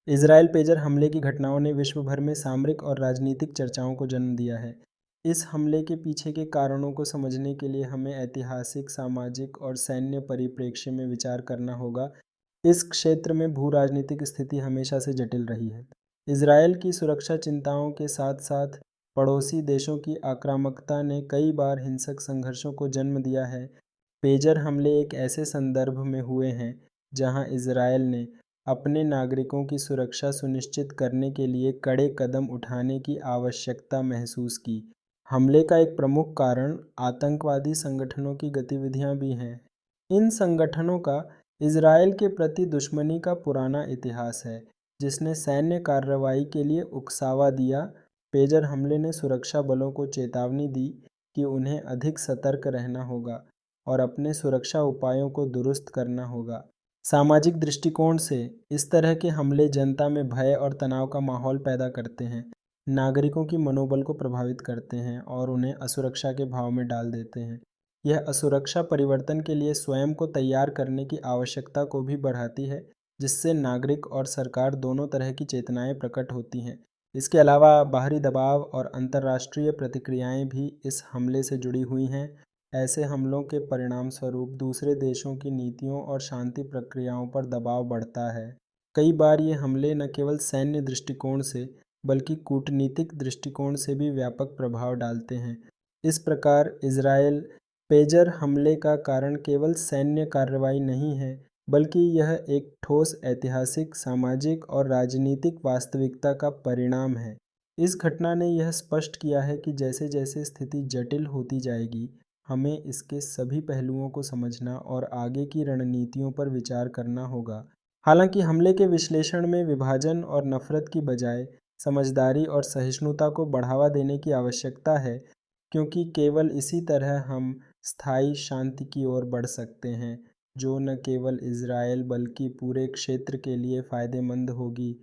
Israel pager हमले की घटनाओं ने विश्व भर में सामरिक और राजनीतिक चर्चाओं को जन्म दिया है। इस हमले के पीछे के कारणों को समझने के लिए हमें ऐतिहासिक, सामाजिक और सैन्य परिप्रेक्ष्य में विचार करना होगा। इस क्षेत्र में भू राजनीतिक स्थिति हमेशा से जटिल रही है। इजरायल की सुरक्षा चिंताओं के साथ साथ पड़ोसी देशों की आक्रामकता ने कई बार हिंसक संघर्षों को जन्म दिया है। पेजर हमले एक ऐसे संदर्भ में हुए हैं जहां इजरायल ने अपने नागरिकों की सुरक्षा सुनिश्चित करने के लिए कड़े कदम उठाने की आवश्यकता महसूस की। हमले का एक प्रमुख कारण आतंकवादी संगठनों की गतिविधियां भी हैं। इन संगठनों का इजरायल के प्रति दुश्मनी का पुराना इतिहास है, जिसने सैन्य कार्रवाई के लिए उकसावा दिया। पेजर हमले ने सुरक्षा बलों को चेतावनी दी कि उन्हें अधिक सतर्क रहना होगा और अपने सुरक्षा उपायों को दुरुस्त करना होगा। सामाजिक दृष्टिकोण से इस तरह के हमले जनता में भय और तनाव का माहौल पैदा करते हैं, नागरिकों की मनोबल को प्रभावित करते हैं और उन्हें असुरक्षा के भाव में डाल देते हैं। यह असुरक्षा परिवर्तन के लिए स्वयं को तैयार करने की आवश्यकता को भी बढ़ाती है, जिससे नागरिक और सरकार दोनों तरह की चेतनाएं प्रकट होती हैं। इसके अलावा बाहरी दबाव और अंतर्राष्ट्रीय प्रतिक्रियाएं भी इस हमले से जुड़ी हुई हैं। ऐसे हमलों के परिणामस्वरूप दूसरे देशों की नीतियों और शांति प्रक्रियाओं पर दबाव बढ़ता है। कई बार ये हमले न केवल सैन्य दृष्टिकोण से बल्कि कूटनीतिक दृष्टिकोण से भी व्यापक प्रभाव डालते हैं। इस प्रकार इजरायल पेजर हमले का कारण केवल सैन्य कार्रवाई नहीं है, बल्कि यह एक ठोस ऐतिहासिक, सामाजिक और राजनीतिक वास्तविकता का परिणाम है। इस घटना ने यह स्पष्ट किया है कि जैसे जैसे स्थिति जटिल होती जाएगी, हमें इसके सभी पहलुओं को समझना और आगे की रणनीतियों पर विचार करना होगा। हालांकि हमले के विश्लेषण में विभाजन और नफरत की बजाय समझदारी और सहिष्णुता को बढ़ावा देने की आवश्यकता है, क्योंकि केवल इसी तरह हम स्थायी शांति की ओर बढ़ सकते हैं, जो न केवल इजरायल बल्कि पूरे क्षेत्र के लिए फ़ायदेमंद होगी।